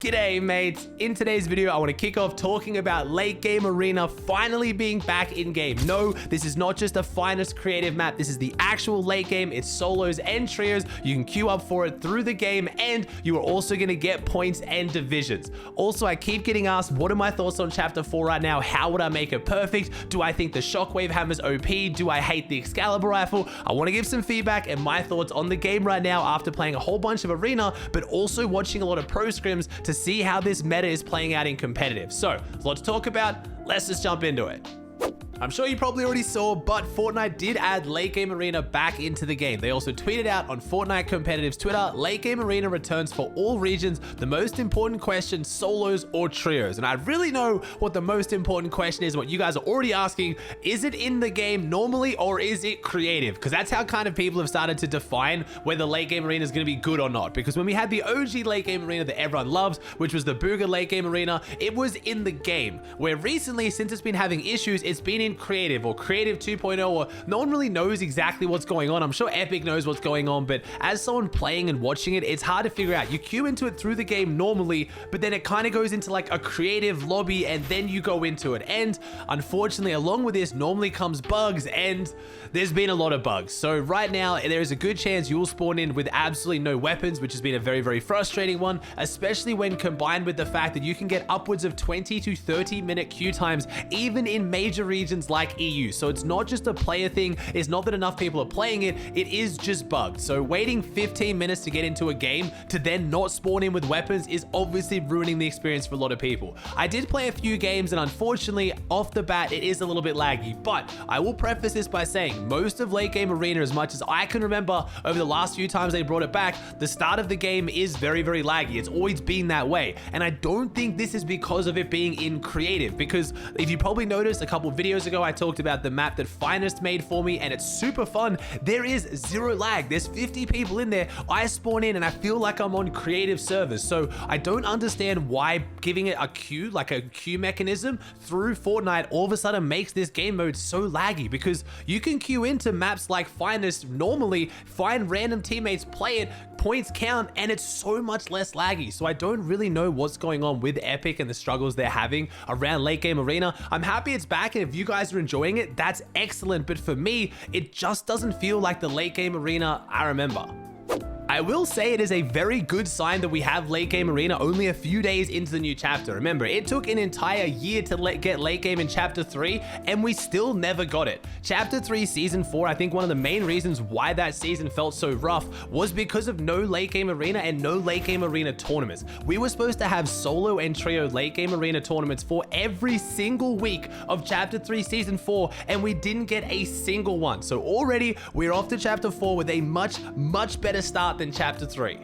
G'day mates, in today's video I want to kick off talking about late game arena finally being back in game. No, this is not just the finest creative map, this is the actual late game. It's solos and trios. You can queue up for it through the game and you are also going to get points and divisions. Also, I keep getting asked what are my thoughts on chapter 4 right now? How would I make it perfect? Do I think the Shockwave hammer's OP? Do I hate the Excalibur rifle? I want to give some feedback and my thoughts on the game right now after playing a whole bunch of arena, but also watching a lot of pro scrims to see how this meta is playing out in competitive. So, there's a lot to talk about. Let's just jump into it. I'm sure you probably already saw, but Fortnite did add Late Game Arena back into the game. They also tweeted out on Fortnite Competitive's Twitter, Late Game Arena returns for all regions. The most important question, solos or trios? And I really know what the most important question is, what you guys are already asking. Is it in the game normally or is it creative? Because that's how kind of people have started to define whether Late Game Arena is going to be good or not. Because when we had the OG Late Game Arena that everyone loves, which was the Bughas Late Game Arena, it was in the game. Where recently, since it's been having issues, it's been in creative or creative 2.0, or no one really knows exactly what's going on. I'm sure Epic knows what's going on, but as someone playing and watching it, it's hard to figure out. You queue into it through the game normally, but then it kind of goes into like a creative lobby and then you go into it. And unfortunately, along with this normally comes bugs, and there's been a lot of bugs. So right now, there is a good chance you'll spawn in with absolutely no weapons, which has been a very, very frustrating one, especially when combined with the fact that you can get upwards of 20 to 30 minute queue times, even in major regions like EU. So it's not just a player thing. It's not that enough people are playing it. It is just bugged. So waiting 15 minutes to get into a game to then not spawn in with weapons is obviously ruining the experience for a lot of people. I did play a few games and unfortunately off the bat, it is a little bit laggy, but I will preface this by saying most of Late Game Arena, as much as I can remember over the last few times they brought it back, the start of the game is very, very laggy. It's always been that way. And I don't think this is because of it being in creative, because if you probably noticed a couple of videos ago, I talked about the map that Finest made for me and it's super fun. There is zero lag. There's 50 people in there. I spawn in and I feel like I'm on creative servers. So I don't understand why giving it a queue, like a queue mechanism through Fortnite, all of a sudden makes this game mode so laggy, because you can queue into maps like Finest normally, find random teammates, play it, points count, and it's so much less laggy. So I don't really know what's going on with Epic and the struggles they're having around Late Game Arena. I'm happy it's back, and if you guys are enjoying it, that's excellent. But for me, it just doesn't feel like the Late Game Arena I remember. I will say it is a very good sign that we have Late Game Arena only a few days into the new chapter. Remember, it took an entire year to get Late Game in Chapter 3, and we still never got it. Chapter 3 Season 4, I think one of the main reasons why that season felt so rough was because of no Late Game Arena and no Late Game Arena tournaments. We were supposed to have solo and trio Late Game Arena tournaments for every single week of Chapter 3 Season 4, and we didn't get a single one. So already, we're off to Chapter 4 with a much, much better start than Chapter 3.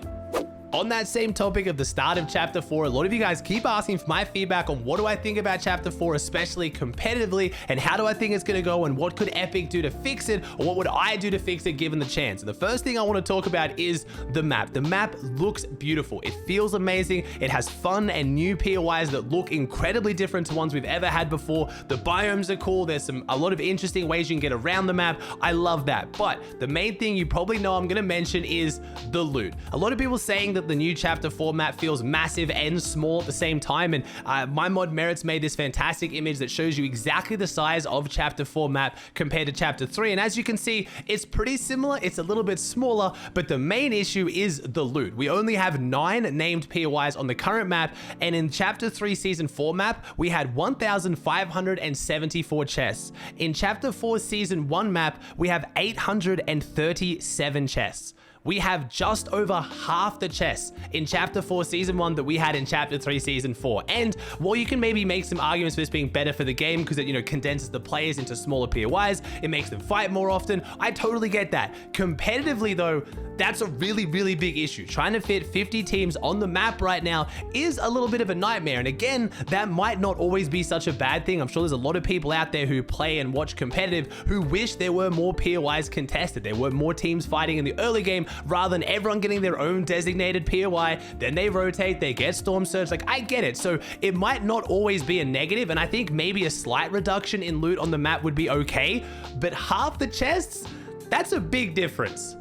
On that same topic of the start of Chapter 4, a lot of you guys keep asking for my feedback on what do I think about Chapter 4, especially competitively, and how do I think it's going to go, and what could Epic do to fix it, or what would I do to fix it given the chance. And the first thing I want to talk about is the map. The map looks beautiful. It feels amazing. It has fun and new POIs that look incredibly different to ones we've ever had before. The biomes are cool. There's a lot of interesting ways you can get around the map. I love that. But the main thing you probably know I'm going to mention is the loot. A lot of people saying that the new Chapter 4 map feels massive and small at the same time, and my mod Merits made this fantastic image that shows you exactly the size of Chapter 4 map compared to Chapter 3, and as you can see, it's pretty similar. It's a little bit smaller, but the main issue is the loot. We only have 9 named POIs on the current map, and in Chapter 3 Season 4 map, we had 1,574 chests. In Chapter 4 Season 1 map, we have 837 chests. We have just over half the chests in Chapter 4 Season 1 that we had in Chapter 3 Season 4. And while you can maybe make some arguments for this being better for the game because it, condenses the players into smaller POIs, it makes them fight more often, I totally get that. Competitively though, that's a really, really big issue. Trying to fit 50 teams on the map right now is a little bit of a nightmare. And again, that might not always be such a bad thing. I'm sure there's a lot of people out there who play and watch competitive who wish there were more POIs contested. There were more teams fighting in the early game rather than everyone getting their own designated POI. Then they rotate, they get Storm Surge. Like, I get it. So it might not always be a negative. And I think maybe a slight reduction in loot on the map would be okay. But half the chests, that's a big difference.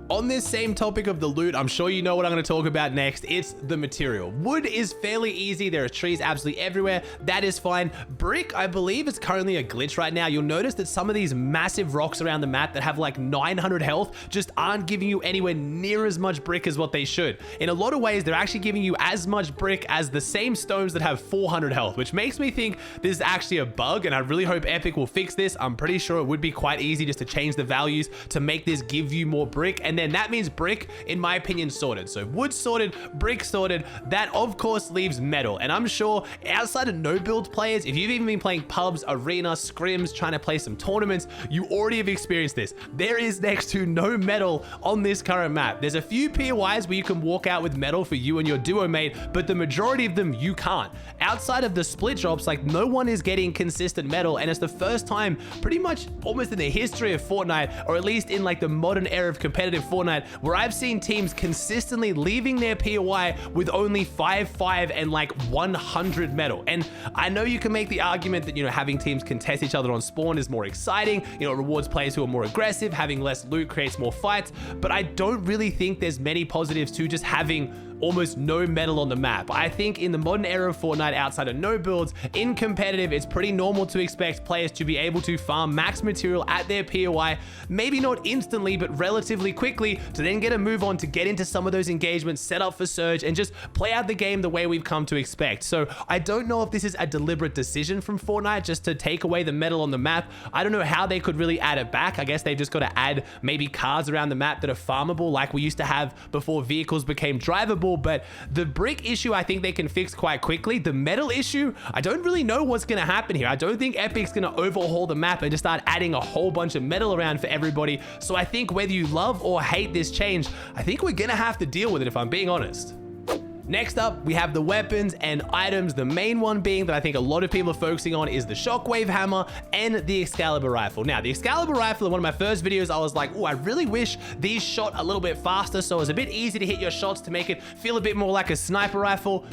On this same topic of the loot, I'm sure you know what I'm going to talk about next. It's the material. Wood is fairly easy. There are trees absolutely everywhere. That is fine. Brick, I believe, is currently a glitch right now. You'll notice that some of these massive rocks around the map that have like 900 health just aren't giving you anywhere near as much brick as what they should. In a lot of ways, they're actually giving you as much brick as the same stones that have 400 health, which makes me think this is actually a bug, and I really hope Epic will fix this. I'm pretty sure it would be quite easy just to change the values to make this give you more brick, and then that means brick, in my opinion, sorted. So wood sorted, brick sorted. That of course leaves metal, and I'm sure outside of no build players, if you've even been playing pubs, arena, scrims, trying to play some tournaments, you already have experienced this. There is next to no metal on this current map. There's a few POIs where you can walk out with metal for you and your duo mate, but the majority of them you can't. Outside of the split drops, like, no one is getting consistent metal, and it's the first time pretty much almost in the history of Fortnite, or at least in like the modern era of competitive Fortnite, where I've seen teams consistently leaving their POI with only 5 and like 100 metal. And I know you can make the argument that, you know, having teams contest each other on spawn is more exciting, you know, it rewards players who are more aggressive, having less loot creates more fights, but I don't really think there's many positives to just having almost no metal on the map. I think in the modern era of Fortnite, outside of no builds, in competitive, it's pretty normal to expect players to be able to farm max material at their POI, maybe not instantly, but relatively quickly, to then get a move on to get into some of those engagements, set up for Surge, and just play out the game the way we've come to expect. So I don't know if this is a deliberate decision from Fortnite just to take away the metal on the map. I don't know how they could really add it back. I guess they've just got to add maybe cars around the map that are farmable like we used to have before vehicles became drivable. But the brick issue, I think they can fix quite quickly. The metal issue, I don't really know what's going to happen here. I don't think Epic's going to overhaul the map and just start adding a whole bunch of metal around for everybody. So I think whether you love or hate this change, I think we're going to have to deal with it, if I'm being honest. Next up, we have the weapons and items. The main one being that I think a lot of people are focusing on is the Shockwave hammer and the Excalibur rifle. Now, the Excalibur rifle, in one of my first videos, I was like, oh, I really wish these shot a little bit faster, so it was a bit easy to hit your shots to make it feel a bit more like a sniper rifle.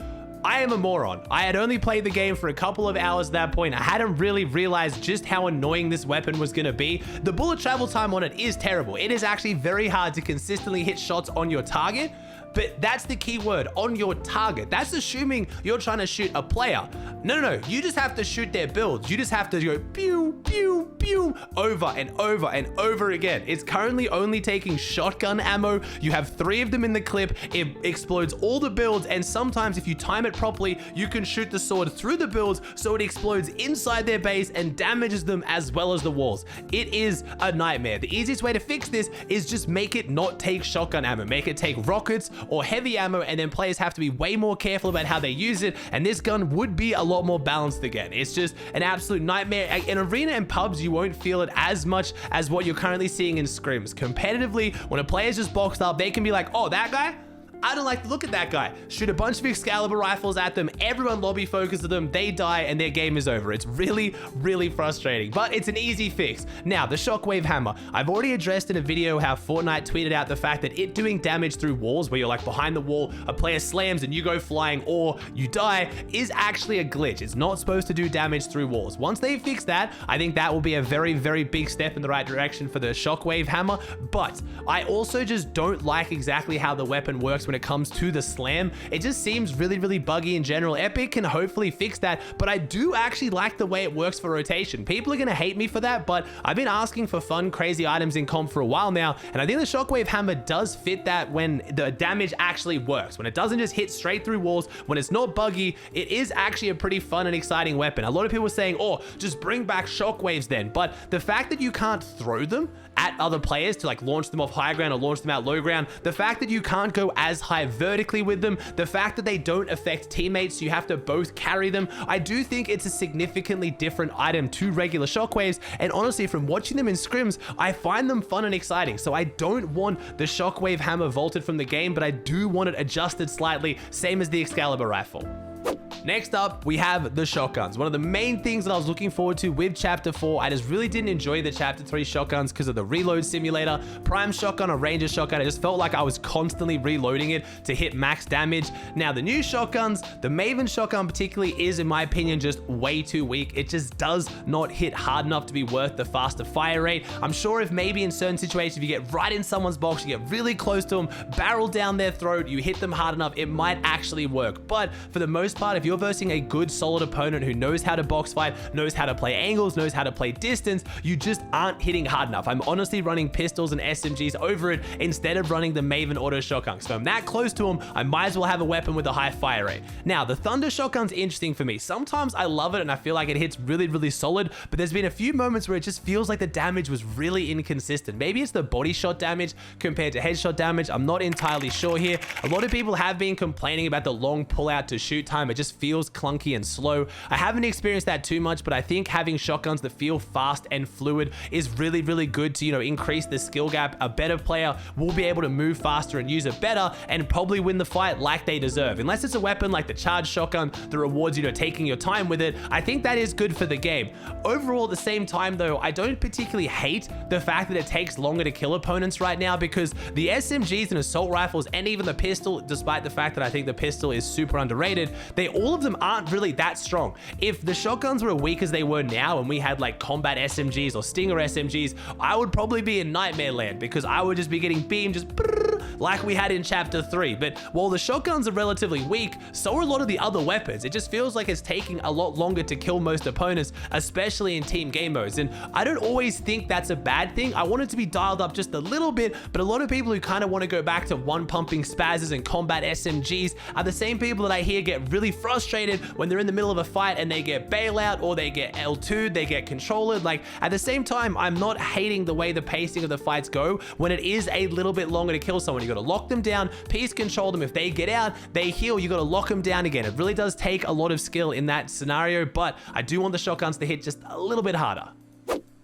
I am a moron. I had only played the game for a couple of hours at that point. I hadn't really realized just how annoying this weapon was going to be. The bullet travel time on it is terrible. It is actually very hard to consistently hit shots on your target. But that's the key word, on your target. That's assuming you're trying to shoot a player. No, you just have to shoot their builds. You just have to go pew, pew, pew, over and over and over again. It's currently only taking shotgun ammo. You have 3 of them in the clip. It explodes all the builds, and sometimes if you time it properly, you can shoot the sword through the builds so it explodes inside their base and damages them as well as the walls. It is a nightmare. The easiest way to fix this is just make it not take shotgun ammo. Make it take rockets or heavy ammo, and then players have to be way more careful about how they use it, and this gun would be a lot more balanced again. It's just an absolute nightmare. In arena and pubs, you won't feel it as much as what you're currently seeing in scrims. Competitively, when a player's just boxed up, they can be like, oh, that guy? I don't like to look at that guy. Shoot a bunch of Excalibur rifles at them, everyone lobby focuses on them, they die, and their game is over. It's really, really frustrating, but it's an easy fix. Now, the Shockwave hammer. I've already addressed in a video how Fortnite tweeted out the fact that it doing damage through walls, where you're like behind the wall, a player slams and you go flying or you die, is actually a glitch. It's not supposed to do damage through walls. Once they fix that, I think that will be a very, very big step in the right direction for the Shockwave hammer, but I also just don't like exactly how the weapon works when it comes to the slam. It just seems really, really buggy in general. Epic can hopefully fix that, but I do actually like the way it works for rotation. People are going to hate me for that, but I've been asking for fun, crazy items in comp for a while now, and I think the Shockwave hammer does fit that when the damage actually works. When it doesn't just hit straight through walls, when it's not buggy, it is actually a pretty fun and exciting weapon. A lot of people are saying, oh, just bring back shockwaves then, but the fact that you can't throw them at other players to like launch them off high ground or launch them out low ground, the fact that you can't go as high vertically with them, the fact that they don't affect teammates, so you have to both carry them, I do think it's a significantly different item to regular shockwaves, and honestly, from watching them in scrims, I find them fun and exciting. So I don't want the Shockwave hammer vaulted from the game, but I do want it adjusted slightly, same as the Excalibur rifle. Next up, we have the shotguns. One of the main things that I was looking forward to with Chapter 4. I just really didn't enjoy the Chapter 3 shotguns because of the reload simulator. Prime shotgun or Ranger shotgun, I just felt like I was constantly reloading it to hit max damage. Now, the new shotguns, the Maven shotgun particularly is, in my opinion, just way too weak. It just does not hit hard enough to be worth the faster fire rate. I'm sure if maybe in certain situations, if you get right in someone's box, you get really close to them, barrel down their throat, you hit them hard enough, it might actually work. But for the most part, if you're versing a good solid opponent who knows how to box fight, knows how to play angles, knows how to play distance, you just aren't hitting hard enough. I'm honestly running pistols and SMGs over it instead of running the Maven auto shotgun. So if I'm that close to him, I might as well have a weapon with a high fire rate. Now, the Thunder shotgun's interesting for me. Sometimes I love it and I feel like it hits really, really solid, but there's been a few moments where it just feels like the damage was really inconsistent. Maybe it's the body shot damage compared to headshot damage. I'm not entirely sure here. A lot of people have been complaining about the long pull out to shoot time. It just feels clunky and slow. I haven't experienced that too much, but I think having shotguns that feel fast and fluid is really, really good to, increase the skill gap. A better player will be able to move faster and use it better and probably win the fight like they deserve. Unless it's a weapon like the charged shotgun that rewards you, taking your time with it, I think that is good for the game. Overall, at the same time though, I don't particularly hate the fact that it takes longer to kill opponents right now, because the SMGs and assault rifles and even the pistol, despite the fact that I think the pistol is super underrated, all of them aren't really that strong. If the shotguns were weak as they were now and we had like combat SMGs or stinger SMGs, I would probably be in nightmare land because I would just be getting beamed just like we had in Chapter 3. But while the shotguns are relatively weak, so are a lot of the other weapons. It just feels like it's taking a lot longer to kill most opponents, especially in team game modes. And I don't always think that's a bad thing. I want it to be dialed up just a little bit, but a lot of people who kind of want to go back to one pumping spazzes and combat SMGs are the same people that I hear get really frustrated when they're in the middle of a fight and they get bailout or they get L2'd, they get controllered. Like, at the same time, I'm not hating the way the pacing of the fights go when it is a little bit longer to kill someone. You got to lock them down, piece control them. If they get out, they heal, you got to lock them down again. It really does take a lot of skill in that scenario, but I do want the shotguns to hit just a little bit harder.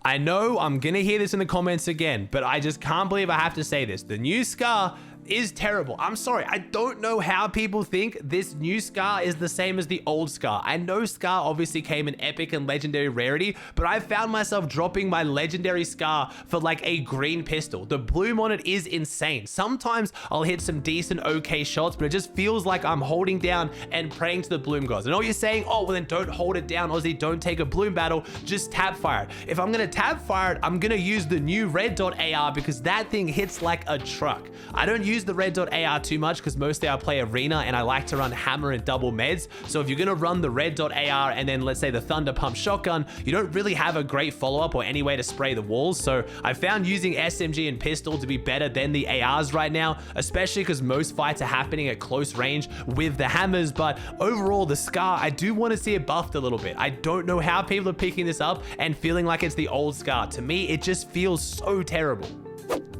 I know I'm gonna hear this in the comments again, but I just can't believe I have to say this. The new Scar is terrible. I'm sorry. I don't know how people think this new Scar is the same as the old Scar. I know Scar obviously came in epic and legendary rarity, but I found myself dropping my legendary Scar for like a green pistol. The bloom on it is insane. Sometimes I'll hit some decent okay shots, but it just feels like I'm holding down and praying to the bloom gods. I know what you're saying. Oh, well then don't hold it down, Aussie. Don't take a bloom battle. Just tap fire it. If I'm gonna tap fire it, I'm gonna use the new red dot AR because that thing hits like a truck. I don't use the red dot AR too much because mostly I play arena and I like to run hammer and double meds. So if you're gonna run the red dot AR and then let's say the thunder pump shotgun, you don't really have a great follow-up or any way to spray the walls. So I found using SMG and pistol to be better than the ARs right now, especially because most fights are happening at close range with the hammers. But overall, the Scar, I do want to see it buffed a little bit. I don't know how people are picking this up and feeling like it's the old Scar. To me, it just feels so terrible.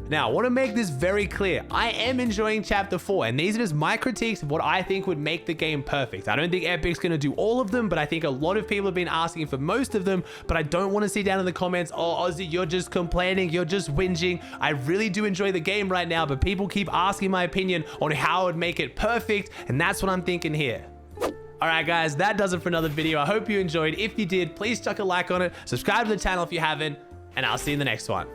Now, I want to make this very clear. I am enjoying Chapter 4, and these are just my critiques of what I think would make the game perfect. I don't think Epic's going to do all of them, but I think a lot of people have been asking for most of them, but I don't want to see down in the comments, oh, Aussie, you're just complaining, you're just whinging. I really do enjoy the game right now, but people keep asking my opinion on how I would make it perfect, and that's what I'm thinking here. Alright guys, that does it for another video. I hope you enjoyed. If you did, please chuck a like on it, subscribe to the channel if you haven't, and I'll see you in the next one.